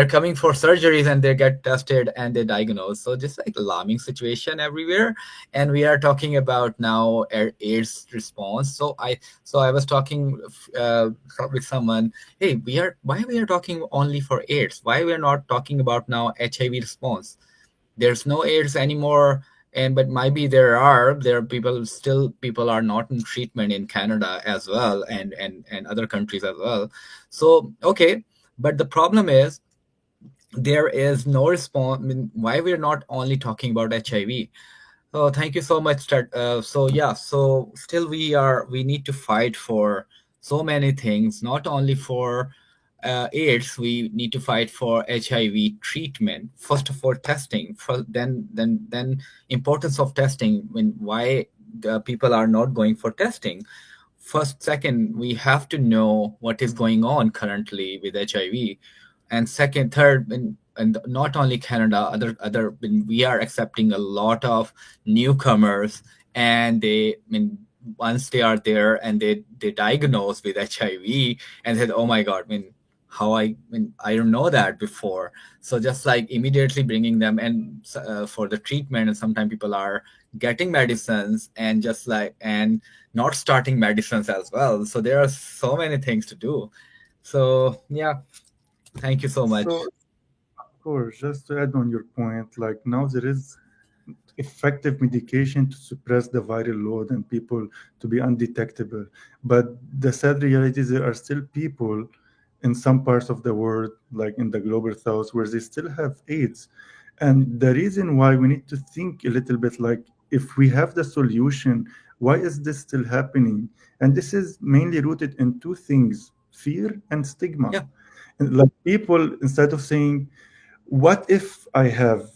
coming for surgeries and they get tested and they diagnose. So just like alarming situation everywhere. And we are talking about now AIDS response. So I was talking with someone, hey, why we are talking only for AIDS? Why we are not talking about now HIV response? There's no AIDS anymore. But maybe there are people are not in treatment in Canada as well, and other countries as well. So okay, but the problem is there is no response. I mean, why we're not only talking about HIV? Oh, thank you so much. So still we need to fight for so many things, not only for AIDS. We need to fight for HIV treatment. First of all, testing. Then importance of testing. When why the people are not going for testing. First, second, we have to know what is going on currently with HIV, and second, third, and not only Canada, we are accepting a lot of newcomers, and once they are there and they diagnose with HIV and said, oh my God, I don't know that before. So just like immediately bringing them and for the treatment, and sometimes people are getting medicines and just like and not starting medicines as well. So there are so many things to do. So yeah, thank you so much. So, of course, just to add on your point, like now there is effective medication to suppress the viral load and people to be undetectable. But the sad reality is there are still people in some parts of the world, like in the global south, where they still have AIDS. And the reason why we need to think a little bit like if we have the solution, why is this still happening? And this is mainly rooted in two things: fear and stigma. Yeah. And like people, instead of saying, what if I have,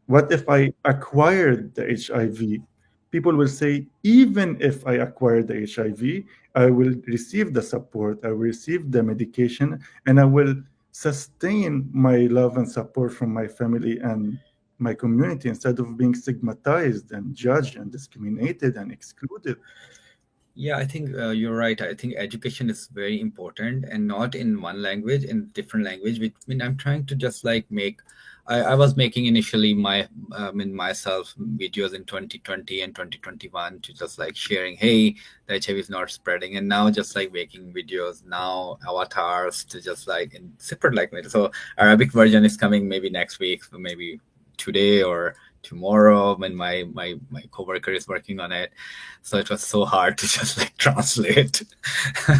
what if I acquired the HIV? People will say, even if I acquired the HIV, I will receive the support, I will receive the medication, and I will sustain my love and support from my family and my community instead of being stigmatized and judged and discriminated and excluded. Yeah, I think you're right. I think education is very important, and not in one language, in different language. I'm trying to just like make. I was making initially myself videos in 2020 and 2021 to just like sharing, hey, the HIV is not spreading, and now just like making videos now, avatars to just like in separate language. So Arabic version is coming maybe next week, maybe today or tomorrow when my coworker is working on it. So it was so hard to just like translate.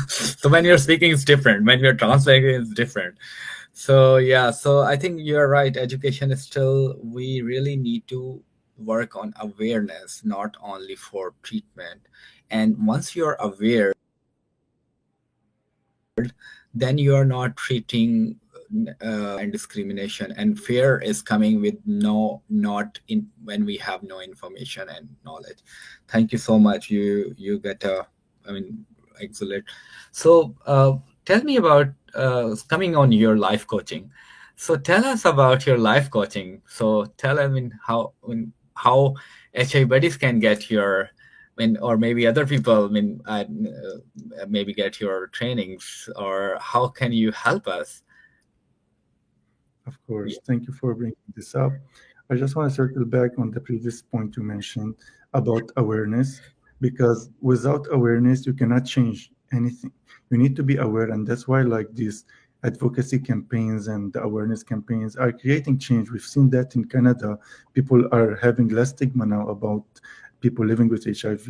So when you're speaking it's different, when you're translating it's different. So yeah, so I think you're right, education is still, we really need to work on awareness, not only for treatment. And once you're aware, then you are not treating and discrimination, and fear is coming with not in when we have no information and knowledge. Thank you so much. You get excellent. So tell me about coming on your life coaching. So tell us about your life coaching. So tell how HI buddies can get your or maybe other people maybe get your trainings, or how can you help us? Of course. Thank you for bringing this up. I just want to circle back on the previous point you mentioned about awareness, because without awareness, you cannot change anything. You need to be aware. And that's why, like, these advocacy campaigns and the awareness campaigns are creating change. We've seen that in Canada. People are having less stigma now about people living with HIV.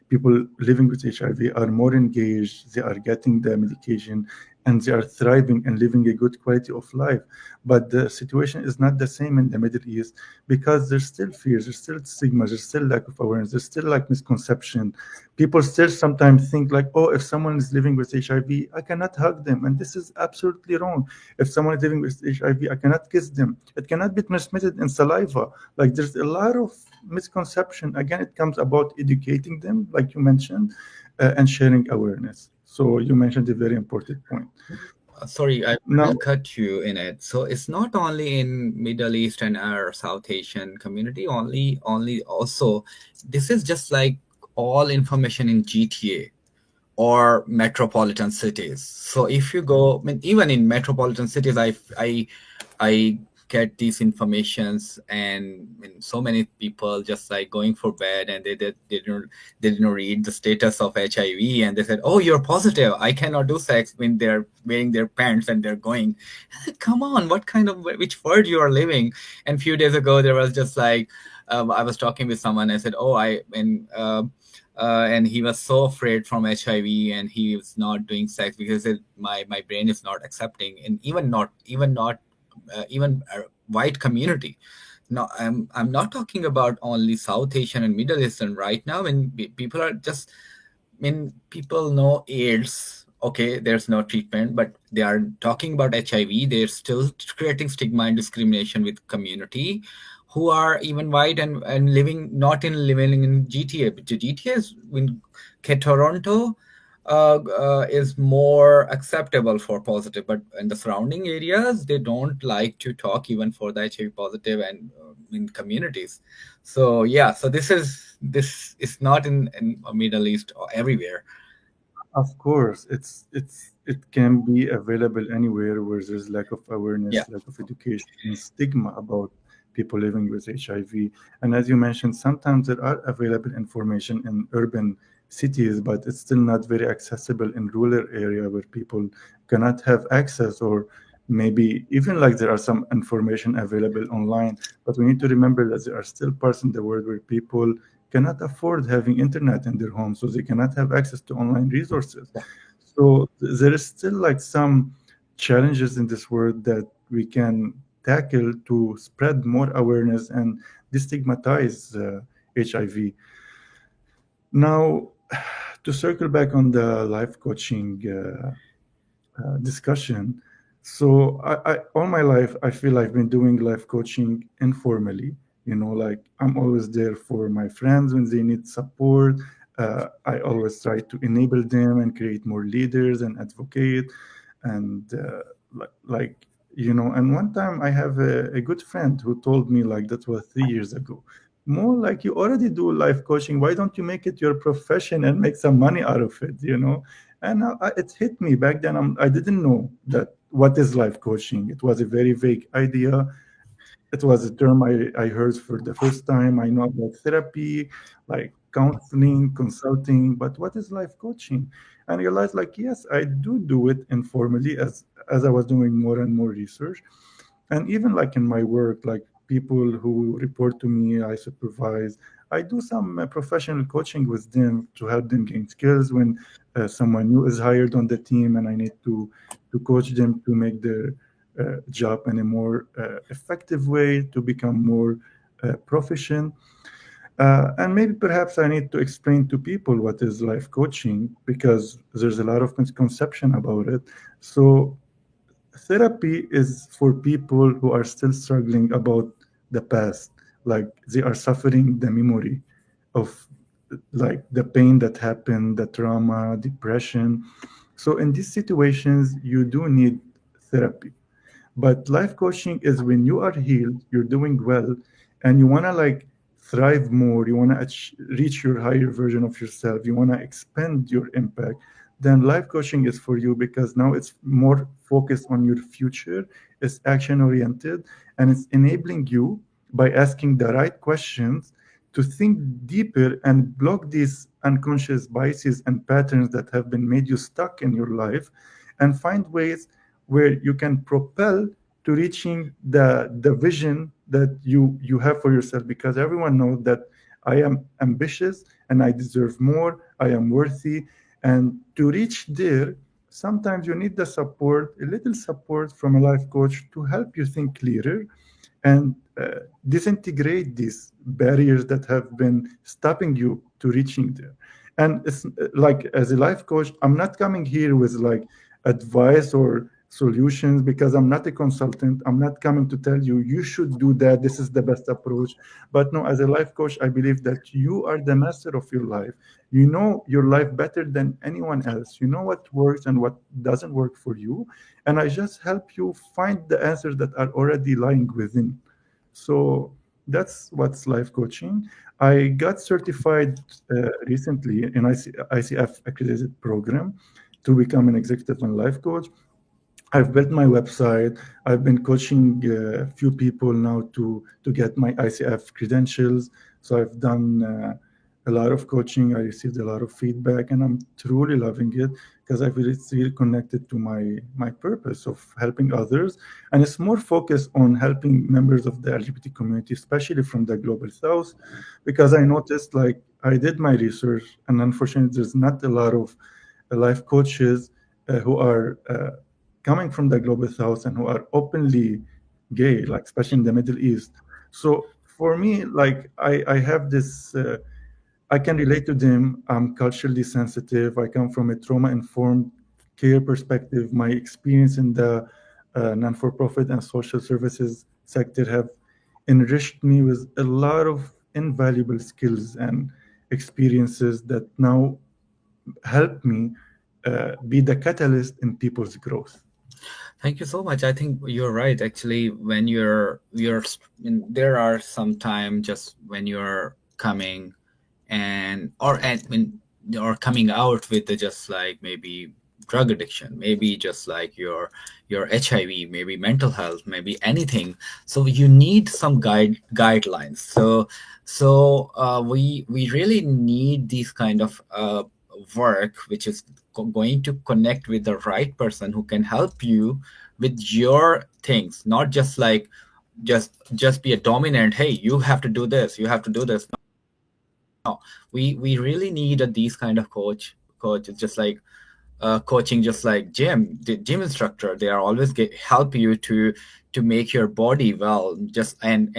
People living with HIV are more engaged, they are getting the medication, and they are thriving and living a good quality of life. But the situation is not the same in the Middle East, because there's still fears, there's still stigma, there's still lack of awareness, there's still like misconception. People still sometimes think like, oh, if someone is living with HIV, I cannot hug them. And this is absolutely wrong. If someone is living with HIV, I cannot kiss them. It cannot be transmitted in saliva. Like there's a lot of misconception. Again, it comes about educating them, like you mentioned, and sharing awareness. So you mentioned a very important point. Sorry, I Now, will cut you in it. So it's not only in Middle East and our South Asian community, only also, this is just like all information in GTA or metropolitan cities. So if you go, even in metropolitan cities, I get these informations, and so many people just like going for bed, and they didn't read the status of HIV, and they said, "Oh, you're positive. I cannot do sex," when they're wearing their pants and they're going. I said, "Come on, what kind of which world you are living?" And a few days ago, there was just like I was talking with someone. I said, "Oh, and he was so afraid from HIV, and he was not doing sex because my brain is not accepting, and even white community. No, I'm not talking about only South Asian and Middle Eastern right now. When people are just, people know AIDS okay, there's no treatment, but they are talking about HIV. They're still creating stigma and discrimination with community who are even white and living in GTA. But the GTA is in Toronto is more acceptable for positive, but in the surrounding areas, they don't like to talk even for the HIV positive and in communities. So yeah, so this is not in Middle East or everywhere. Of course, it can be available anywhere where there's lack of Yeah. awareness, lack of education, and stigma about people living with HIV. And as you mentioned, sometimes there are available information in urban cities, but it's still not very accessible in rural area where people cannot have access, or maybe even like there are some information available online. But we need to remember that there are still parts in the world where people cannot afford having internet in their home, so they cannot have access to online resources. So there is still like some challenges in this world that we can tackle to spread more awareness and destigmatize HIV. Now, to circle back on the life coaching discussion. So all my life, I feel I've been doing life coaching informally. Like I'm always there for my friends when they need support. I always try to enable them and create more leaders and advocate. And and one time I have a good friend who told me, like, that was 3 years ago. More like, you already do life coaching. Why don't you make it your profession and make some money out of it? And it hit me back then. I didn't know that what is life coaching. It was a very vague idea. It was a term I heard for the first time. I know about therapy, like counseling, consulting, but what is life coaching? And I realized, like, yes, I do it informally as I was doing more and more research. And even like in my work, like people who report to me, I supervise, I do some professional coaching with them to help them gain skills when someone new is hired on the team, and I need to coach them to make their job in a more effective way, to become more proficient. And maybe perhaps I need to explain to people what is life coaching, because there's a lot of misconception about it. So therapy is for people who are still struggling about the past, like they are suffering the memory of, like, the pain that happened, the trauma, depression. So in these situations, you do need therapy. But life coaching is when you are healed, you're doing well, and you want to, like, thrive more, you want to reach your higher version of yourself, you want to expand your impact. Then life coaching is for you, because now it's more focused on your future, it's action oriented, and it's enabling you by asking the right questions to think deeper and block these unconscious biases and patterns that have been made you stuck in your life, and find ways where you can propel to reaching the vision that you have for yourself, because everyone knows that I am ambitious and I deserve more, I am worthy. And to reach there, sometimes you need the support, a little support from a life coach to help you think clearer and disintegrate these barriers that have been stopping you to reaching there. And it's like, as a life coach, I'm not coming here with like advice or solutions, because I'm not a consultant. I'm not coming to tell you you should do that, this is the best approach. But no, as a life coach, I believe that you are the master of your life. You know your life better than anyone else. You know what works and what doesn't work for you, and I just help you find the answers that are already lying within. So that's what's life coaching. I got certified recently in ICF accredited program to become an executive and life coach. I've built my website. I've been coaching a few people now to get my ICF credentials. So I've done a lot of coaching. I received a lot of feedback, and I'm truly loving it, because I feel it's really connected to my purpose of helping others, and it's more focused on helping members of the LGBT community, especially from the global south, because I noticed, like, I did my research, and unfortunately, there's not a lot of life coaches who are coming from the global south and who are openly gay, like especially in the Middle East. So for me, like, I have this, I can relate to them. I'm culturally sensitive. I come from a trauma informed care perspective, my experience in the non-for-profit and social services sector have enriched me with a lot of invaluable skills and experiences that now help me be the catalyst in people's growth. Thank you so much. I think you're right. Actually, when there are some time just when you're coming and or coming out with the just like maybe drug addiction, maybe just like your HIV, maybe mental health, maybe anything. So you need some guidelines. So we really need these kind of work, which is going to connect with the right person who can help you with your things, not just like just be a dominant. Hey, you have to do this. You have to do this. No, we really need these kind of coach. It's just like coaching, just like the gym instructor. They are always help you to make your body well. Just and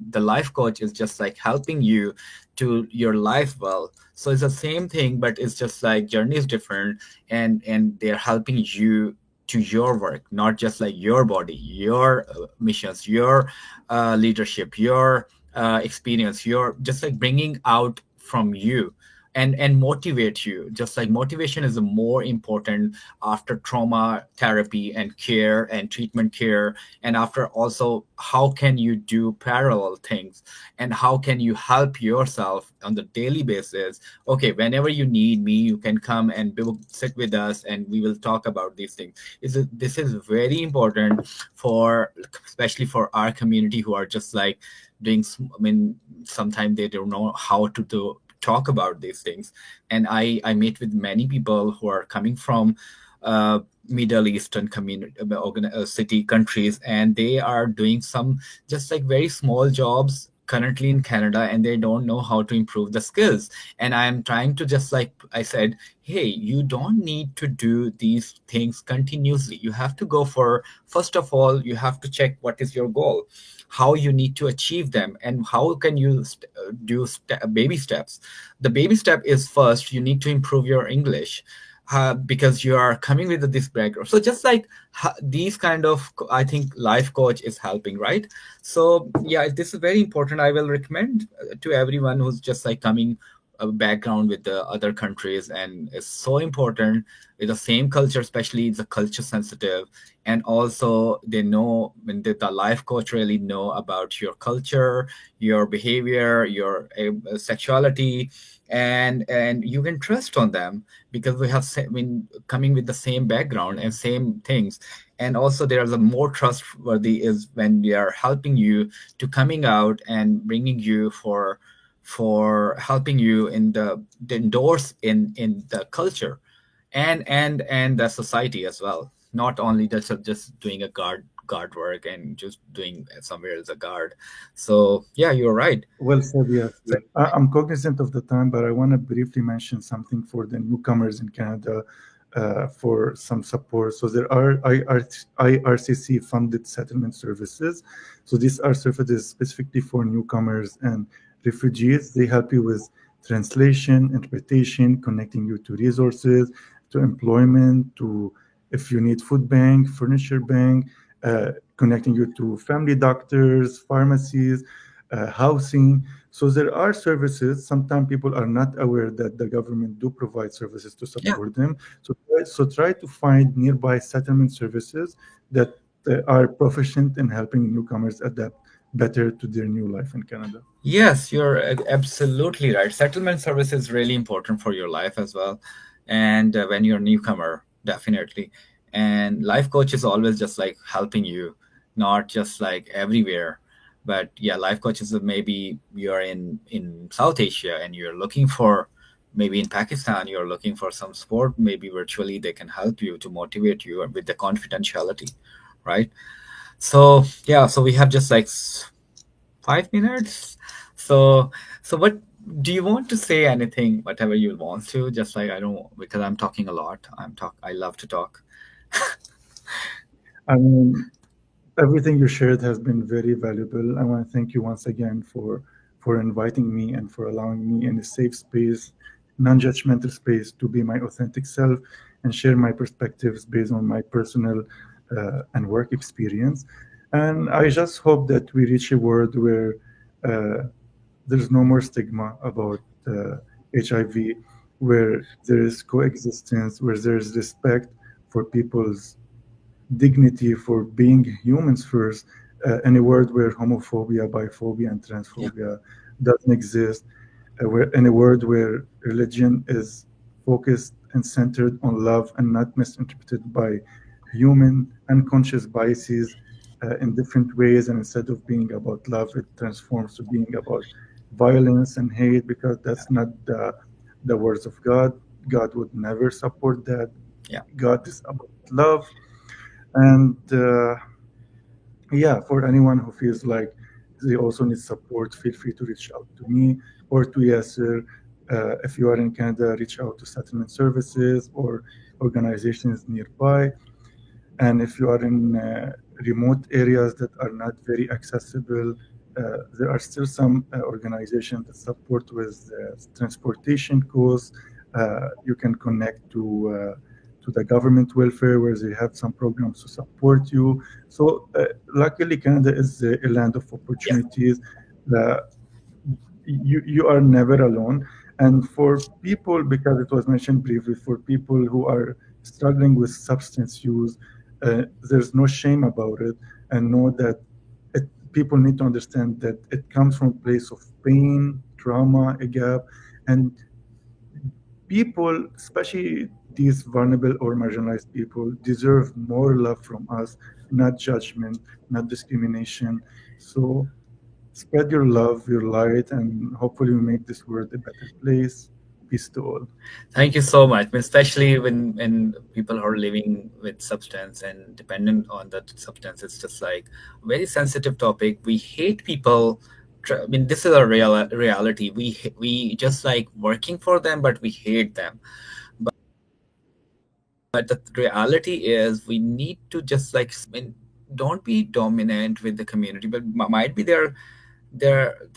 the life coach is just like helping you to your life well. So it's the same thing, but it's just like journey is different, and they're helping you to your work, not just like your body, your missions, your leadership, your experience, your just like bringing out from you and motivate you. Just like motivation is the more important after trauma therapy and care and treatment care, and after also how can you do parallel things, and how can you help yourself on the daily basis. Okay, whenever you need me, you can come and sit with us and we will talk about these things. This is very important for, especially for our community who are just like doing I mean, sometimes they don't know how to talk about these things. And I meet with many people who are coming from Middle Eastern community city countries, and they are doing some just like very small jobs currently in Canada, and they don't know how to improve the skills. And I'm trying to just like I said, hey, you don't need to do these things continuously. You have to go for, first of all, you have to check what is your goal, how you need to achieve them, and how can you baby steps. The baby step is, first you need to improve your English, because you are coming with this background. So just like these kind of, I think life coach is helping, right? So yeah, this is very important. I will recommend to everyone who's just like coming a background with the other countries, and it's so important with the same culture, especially the culture sensitive. And also they know, when the life coach really know about your culture, your behavior, your sexuality, and you can trust on them, because we have been coming with the same background and same things. And also there's a more trustworthy is when they are helping you to coming out and bringing you for helping you in the endorse in the culture and the society as well, not only just doing a guard work and just doing somewhere as a guard. So yeah, you're right. Well said, yes. I'm cognizant of the time, but I want to briefly mention something for the newcomers in Canada for some support. So there are IRCC funded settlement services. So these are services specifically for newcomers and refugees. They help you with translation, interpretation, connecting you to resources, to employment, to if you need food bank, furniture bank, connecting you to family doctors, pharmacies, housing. So there are services. Sometimes people are not aware that the government do provide services to Yeah. support them. So try to find nearby settlement services that are proficient in helping newcomers adapt better to their new life in Canada. Yes, you're absolutely right. Settlement service is really important for your life as well. And when you're a newcomer, definitely. And life coach is always just like helping you, not just like everywhere. But yeah, life coaches are, maybe you're in South Asia and you're looking for, maybe in Pakistan, you're looking for some support, maybe virtually they can help you to motivate you with the confidentiality, right? So yeah, so we have just like 5 minutes. So, so what do you want to say? Anything, whatever you want to? Just like I don't, because I'm talking a lot. I love to talk. I mean, everything you shared has been very valuable. I want to thank you once again for inviting me and for allowing me in a safe space, non-judgmental space to be my authentic self and share my perspectives based on my personal and work experience. And I just hope that we reach a world where there's no more stigma about HIV, where there is coexistence, where there's respect for people's dignity, for being humans first, in a world where homophobia, biphobia, and Yeah. transphobia doesn't exist, in a world where religion is focused and centered on love and not misinterpreted by human unconscious biases in different ways. And instead of being about love, it transforms to being about violence and hate, because that's not the words of God. God would never support that. Yeah. God is about love. And yeah, for anyone who feels like they also need support, feel free to reach out to me or to Yasir. If you are in Canada, reach out to settlement services or organizations nearby. And if you are in remote areas that are not very accessible, there are still some organizations that support with transportation costs. You can connect to the government welfare, where they have some programs to support you. So luckily, Canada is a land of Yeah. opportunities. Uh, you are never alone. And for people, because it was mentioned briefly, for people who are struggling with substance use, there's no shame about it, and know that people need to understand that it comes from a place of pain, trauma, a gap, and people, especially these vulnerable or marginalized people, deserve more love from us, not judgment, not discrimination. So spread your love, your light, and hopefully we make this world a better place. Peace to all. Thank you so much, especially when people are living with substance and dependent on that substance. It's just like a very sensitive topic. We hate people. I mean, this is a reality. We just like working for them, but we hate them. But the reality is, we need to just like, I mean, don't be dominant with the community, but might be the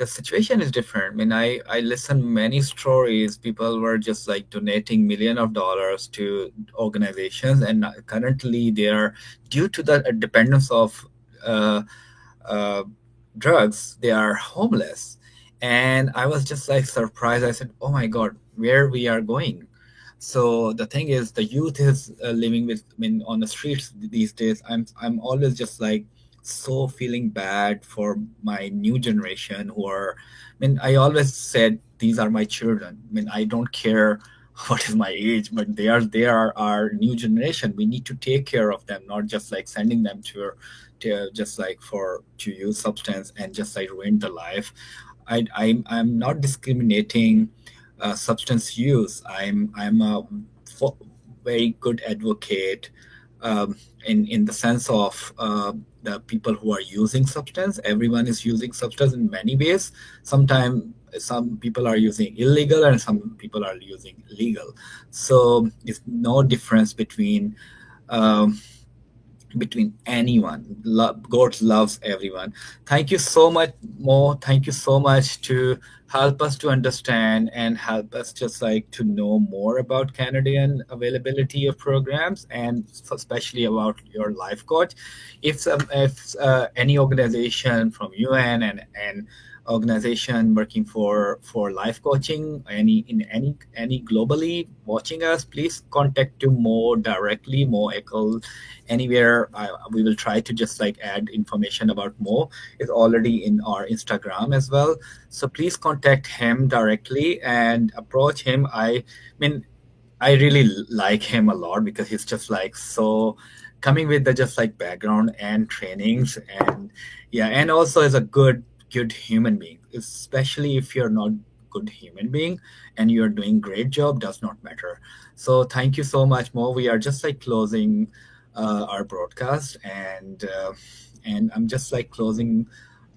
situation is different. I mean, I listen many stories. People were just like donating million of dollars to organizations, and currently they are, due to the dependence of uh, uh, drugs, they are homeless. And I was just like surprised. I said, oh my god, where we are going. So the thing is, the youth is living with, I mean, on the streets these days. I'm always just like so feeling bad for my new generation who are, I mean, I always said these are my children. I mean, I don't care what is my age, but they are our new generation. We need to take care of them, not just like sending them to just like for to use substance and just like ruin the life. I'm not discriminating substance use. I'm a very good advocate, in the sense of the people who are using substance. Everyone is using substance in many ways. Sometimes some people are using illegal and some people are using legal. So it's no difference um, between anyone. God loves everyone. Thank you so much, Mo. Thank you so much to help us to understand and help us just like to know more about Canadian availability of programs, and especially about your life coach. If any organization from UN and organization working for life coaching, any globally watching us, please contact to Mo directly, Moe Akel. Anywhere, we will try to just like add information about Mo. It's already in our Instagram as well, so please contact him directly and approach him. I mean, I really like him a lot because he's just like so coming with the just like background and trainings, and yeah, and also is a good human being, especially if you're not good human being and you're doing great job, does not matter. So thank you so much, Mo. We are just like closing our broadcast, and I'm just like closing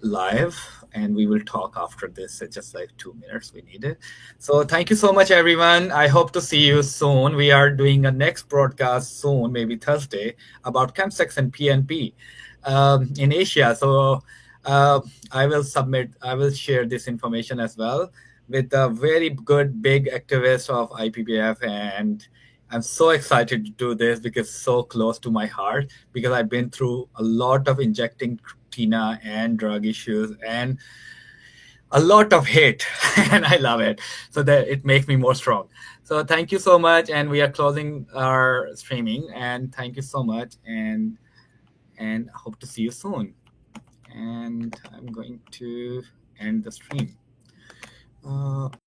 live, and we will talk after this. It's just like 2 minutes we need it. So thank you so much, everyone. I hope to see you soon. We are doing a next broadcast soon, maybe Thursday, about chemsex and PNP in Asia. So uh, I will share this information as well with a very good big activist of IPPF, and I'm so excited to do this because it's so close to my heart, because I've been through a lot of injecting Tina and drug issues and a lot of hate, and I love it. So that it makes me more strong. So thank you so much, and we are closing our streaming. And thank you so much, and hope to see you soon. And I'm going to end the stream.